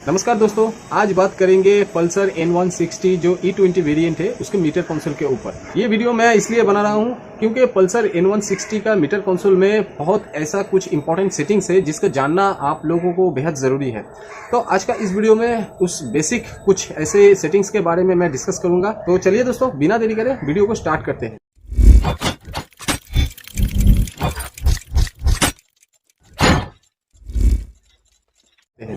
नमस्कार दोस्तों, आज बात करेंगे पल्सर N160 जो E20 वेरिएंट है उसके मीटर कंसोल के ऊपर। ये वीडियो मैं इसलिए बना रहा हूँ क्योंकि पल्सर N160 का मीटर कंसोल में बहुत ऐसा कुछ इंपॉर्टेंट सेटिंग्स है जिसको जानना आप लोगों को बेहद ज़रूरी है। तो आज का इस वीडियो में उस बेसिक कुछ ऐसे सेटिंग्स के बारे में मैं डिस्कस करूँगा। तो चलिए दोस्तों, बिना देरी करे वीडियो को स्टार्ट करते हैं।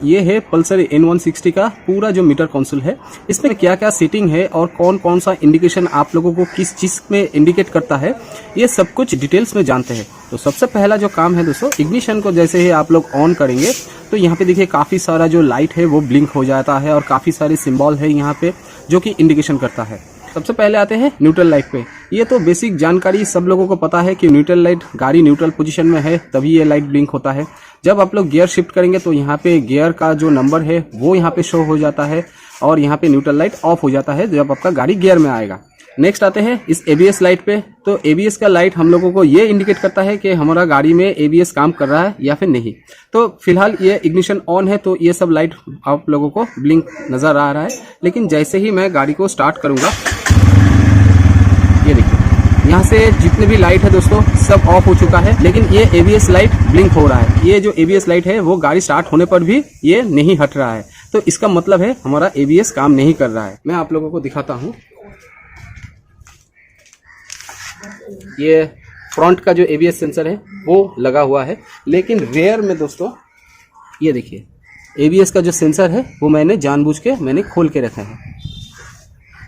ये है पल्सर N160 का पूरा जो मीटर कंसोल है। इसमें क्या क्या सेटिंग है और कौन कौन सा इंडिकेशन आप लोगों को किस चीज में इंडिकेट करता है, ये सब कुछ डिटेल्स में जानते हैं। तो सबसे पहला जो काम है दोस्तों, इग्निशन को जैसे ही आप लोग ऑन करेंगे तो यहाँ पे देखिए काफी सारा जो लाइट है वो ब्लिंक हो जाता है और काफी सारे सिंबल है यहाँ पे जो कि इंडिकेशन करता है। सबसे पहले आते हैं न्यूट्रल लाइट पे। ये तो बेसिक जानकारी सब लोगों को पता है कि न्यूट्रल लाइट, गाड़ी न्यूट्रल पोजीशन में है तभी ये लाइट ब्लिंक होता है। जब आप लोग गियर शिफ्ट करेंगे तो यहाँ पे गियर का जो नंबर है वो यहाँ पे शो हो जाता है और यहाँ पे न्यूट्रल लाइट ऑफ हो जाता है जब आपका गाड़ी गियर में आएगा। नेक्स्ट आते हैं इस ABS लाइट पे। तो ABS का लाइट हम लोगों को ये इंडिकेट करता है कि हमारा गाड़ी में ABS काम कर रहा है या फिर नहीं। तो फिलहाल ये इग्निशन ऑन है तो ये सब लाइट आप लोगों को ब्लिंक नजर आ रहा है, लेकिन जैसे ही मैं गाड़ी को स्टार्ट करूंगा, ये देखिए यहाँ से जितने भी लाइट है दोस्तों सब ऑफ हो चुका है, लेकिन ये ABS लाइट ब्लिंक हो रहा है। ये जो ABS लाइट है वो गाड़ी स्टार्ट होने पर भी ये नहीं हट रहा है, तो इसका मतलब है हमारा ABS काम नहीं कर रहा है। मैं आप लोगों को दिखाता हूँ। ये फ्रंट का जो ABS सेंसर है वो लगा हुआ है, लेकिन रेयर में दोस्तों ये देखिए ABS का जो सेंसर है वो मैंने जानबूझ के खोल के रखा है।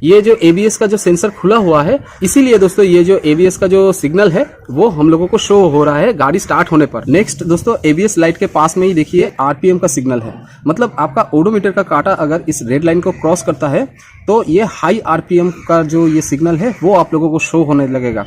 ये जो ABS का जो सेंसर खुला हुआ है, इसीलिए दोस्तों ये जो ABS का जो सिग्नल है वो हम लोगों को शो हो रहा है गाड़ी स्टार्ट होने पर। नेक्स्ट दोस्तों, ABS लाइट के पास में ही देखिए RPM का सिग्नल है। मतलब आपका ओडोमीटर का कांटा अगर इस रेड लाइन को क्रॉस करता है तो ये हाई RPM का जो ये सिग्नल है वो आप लोगों को शो होने लगेगा।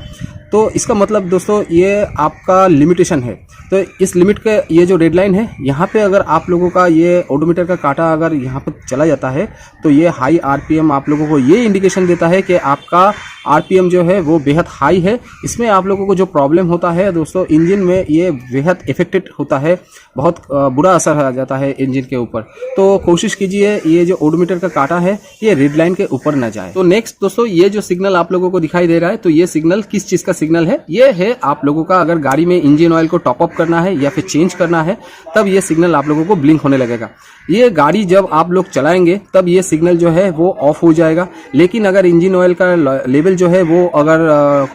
तो इसका मतलब दोस्तों ये आपका लिमिटेशन है। तो इस लिमिट के ये जो रेड लाइन है यहाँ पे अगर आप लोगों का ये ओडोमीटर का कांटा अगर यहाँ पर चला जाता है तो ये हाई RPM आप लोगों को ये इंडिकेशन देता है कि आपका RPM जो है वो बेहद हाई है। इसमें आप लोगों को जो प्रॉब्लम होता है दोस्तों, इंजन में ये बेहद इफेक्टेड होता है, बहुत बुरा असर आ जाता है इंजन के ऊपर। तो कोशिश कीजिए ये जो ओडोमीटर का कांटा है ये रेड लाइन के ऊपर ना जाए। तो नेक्स्ट दोस्तों, ये जो सिग्नल आप लोगों को दिखाई दे रहा है, तो ये सिग्नल किस चीज का सिग्नल है? ये है आप लोगों का अगर गाड़ी में इंजन ऑयल को टॉप अप करना है या फिर चेंज करना है, तब ये सिग्नल आप लोगों को ब्लिंक होने लगेगा। ये गाड़ी जब आप लोग चलाएंगे तब ये सिग्नल जो है वो ऑफ हो जाएगा, लेकिन अगर इंजन ऑयल का लेवल जो है वो अगर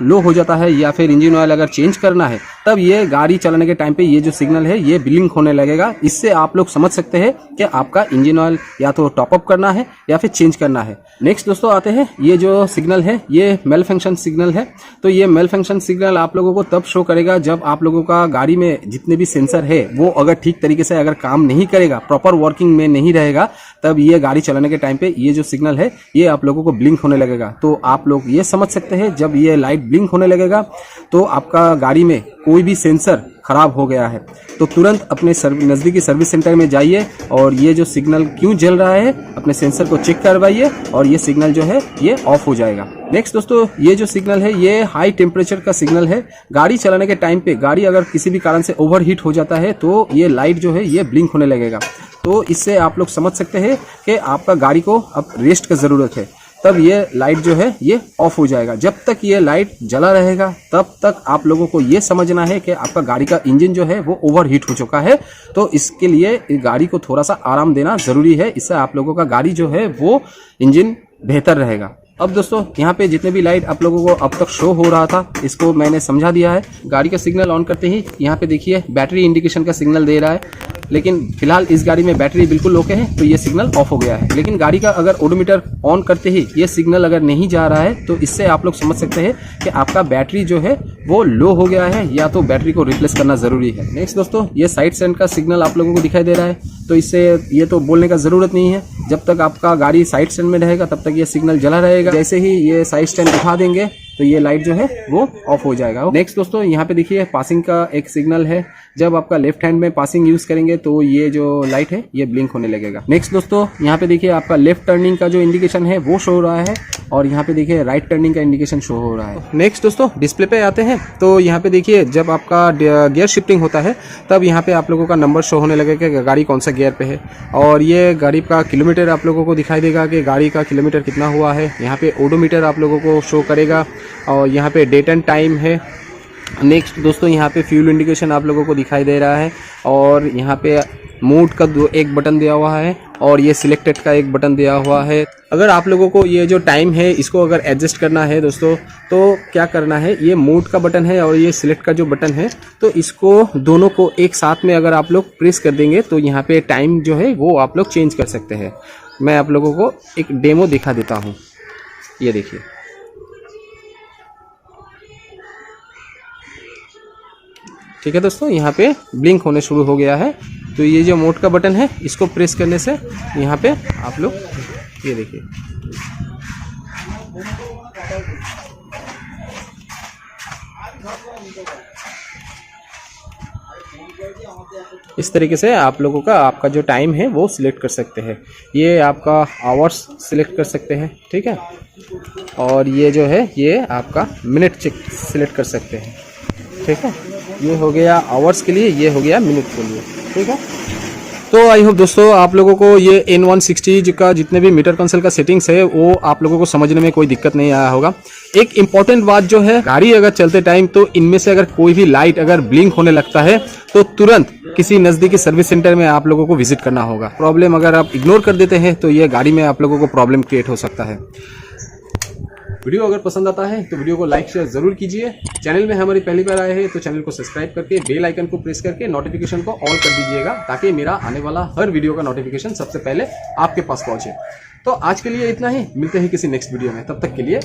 लो हो जाता है या फिर इंजन ऑयल अगर चेंज करना है, तब ये गाड़ी चलाने के टाइम पे ये जो सिग्नल है ये ब्लिंक होने लगेगा। इससे आप लोग समझ सकते हैं कि आपका इंजन ऑयल या तो टॉप अप करना है या फिर चेंज करना है। नेक्स्ट दोस्तों आते हैं, ये जो सिग्नल है ये मेल फंक्शन सिग्नल है। तो ये मेल फंक्शन सिग्नल आप लोगों को तब शो करेगा जब आप लोगों का गाड़ी में जितने भी सेंसर है वो अगर ठीक तरीके से अगर काम नहीं करेगा, प्रॉपर वर्किंग में नहीं रहेगा, तब ये गाड़ी चलाने के टाइम पे ये जो सिग्नल है ये आप लोगों को ब्लिंक होने लगेगा। तो आप लोग ये समझ सकते हैं जब ये लाइट ब्लिंक होने लगेगा तो आपका गाड़ी में कोई भी सेंसर खराब हो गया है, तो तुरंत अपने नजदीकी सर्विस सेंटर में जाइए और ये जो सिग्नल क्यों जल रहा है अपने सेंसर को चेक करवाइए और ये सिग्नल जो है ये ऑफ हो जाएगा। नेक्स्ट दोस्तों, ये जो सिग्नल है ये हाई टेम्परेचर का सिग्नल है। गाड़ी चलाने के टाइम पे गाड़ी अगर किसी भी कारण से ओवरहीट हो जाता है तो ये लाइट जो है ये ब्लिंक होने लगेगा। तो इससे आप लोग समझ सकते हैं कि आपका गाड़ी को अब रेस्ट की जरूरत है, तब ये लाइट जो है ये ऑफ हो जाएगा। जब तक ये लाइट जला रहेगा तब तक आप लोगों को ये समझना है कि आपका गाड़ी का इंजन जो है वो ओवरहीट हो चुका है। तो इसके लिए गाड़ी को थोड़ा सा आराम देना जरूरी है, इससे आप लोगों का गाड़ी जो है वो इंजन बेहतर रहेगा। अब दोस्तों यहाँ पे जितने भी लाइट आप लोगों को अब तक शो हो रहा था इसको मैंने समझा दिया है। गाड़ी का सिग्नल ऑन करते ही यहाँ पे देखिए बैटरी इंडिकेशन का सिग्नल दे रहा है, लेकिन फिलहाल इस गाड़ी में बैटरी बिल्कुल ओके है तो ये सिग्नल ऑफ हो गया है। लेकिन गाड़ी का अगर ओडोमीटर ऑन करते ही ये सिग्नल अगर नहीं जा रहा है तो इससे आप लोग समझ सकते हैं कि आपका बैटरी जो है वो लो हो गया है या तो बैटरी को रिप्लेस करना जरूरी है। नेक्स्ट दोस्तों, ये साइड स्टैंड का सिग्नल आप लोगों को दिखाई दे रहा है, तो इससे ये तो बोलने का जरूरत नहीं है, जब तक आपका गाड़ी साइड स्टैंड में रहेगा तब तक ये सिग्नल जला रहेगा। जैसे ही ये साइड स्टैंड उठा देंगे तो ये लाइट जो है वो ऑफ हो जाएगा। नेक्स्ट दोस्तों, यहाँ पे देखिए पासिंग का एक सिग्नल है, जब आपका लेफ्ट हैंड में पासिंग यूज करेंगे तो ये जो लाइट है ये ब्लिंक होने लगेगा। नेक्स्ट दोस्तों यहाँ पे देखिए आपका लेफ्ट टर्निंग का जो इंडिकेशन है वो शो हो रहा है और यहाँ पे देखिए राइट टर्निंग का इंडिकेशन शो हो रहा है। नेक्स्ट दोस्तों डिस्प्ले पे आते हैं तो यहाँ पे देखिए जब आपका गियर शिफ्टिंग होता है तब यहाँ पे आप लोगों का नंबर शो होने लगेगा कि गाड़ी कौन सा गियर पे है और ये गाड़ी का किलोमीटर आप लोगों को दिखाई देगा कि गाड़ी का किलोमीटर कितना हुआ है। यहाँ पे ओडोमीटर आप लोगों को शो करेगा और यहाँ पे डेट एंड टाइम है। नेक्स्ट दोस्तों यहाँ पे फ्यूल इंडिकेशन आप लोगों को दिखाई दे रहा है और यहाँ पे मोड का एक बटन दिया हुआ है और ये सिलेक्टेड का एक बटन दिया हुआ है। अगर आप लोगों को ये जो टाइम है इसको अगर एडजस्ट करना है दोस्तों तो क्या करना है, ये मोड का बटन है और ये सिलेक्ट का जो बटन है तो इसको दोनों को एक साथ में अगर आप लोग प्रेस कर देंगे तो यहाँ पे टाइम जो है वो आप लोग चेंज कर सकते हैं। मैं आप लोगों को एक डेमो दिखा देता हूँ, ये देखिए। ठीक है दोस्तों, यहाँ पे ब्लिंक होने शुरू हो गया है। तो ये जो मोड का बटन है इसको प्रेस करने से यहाँ पे आप लोग ये देखिए इस तरीके से आप लोगों का आपका जो टाइम है वो सिलेक्ट कर सकते हैं। ये आपका आवर्स सिलेक्ट कर सकते हैं, ठीक है, और ये जो है ये आपका मिनट चेक सिलेक्ट कर सकते हैं, ठीक है। ये हो गया आवर्स के लिए, ये हो गया मिनट के लिए, ठीक है। तो आई होप दोस्तों आप लोगों को ये N160 का जितने भी मीटर कंसोल का सेटिंग्स है वो आप लोगों को समझने में कोई दिक्कत नहीं आया होगा। एक इम्पॉर्टेंट बात जो है, गाड़ी अगर चलते टाइम तो इनमें से अगर कोई भी लाइट अगर ब्लिंक होने लगता है तो तुरंत किसी नज़दीकी सर्विस सेंटर में आप लोगों को विजिट करना होगा। प्रॉब्लम अगर आप इग्नोर कर देते हैं तो ये गाड़ी में आप लोगों को प्रॉब्लम क्रिएट हो सकता है। वीडियो अगर पसंद आता है तो वीडियो को लाइक शेयर जरूर कीजिए। चैनल में हमारी पहली बार आए हैं तो चैनल को सब्सक्राइब करके बेल आइकन को प्रेस करके नोटिफिकेशन को ऑल कर दीजिएगा ताकि मेरा आने वाला हर वीडियो का नोटिफिकेशन सबसे पहले आपके पास पहुंचे। तो आज के लिए इतना ही, मिलते हैं किसी नेक्स्ट वीडियो में, तब तक के लिए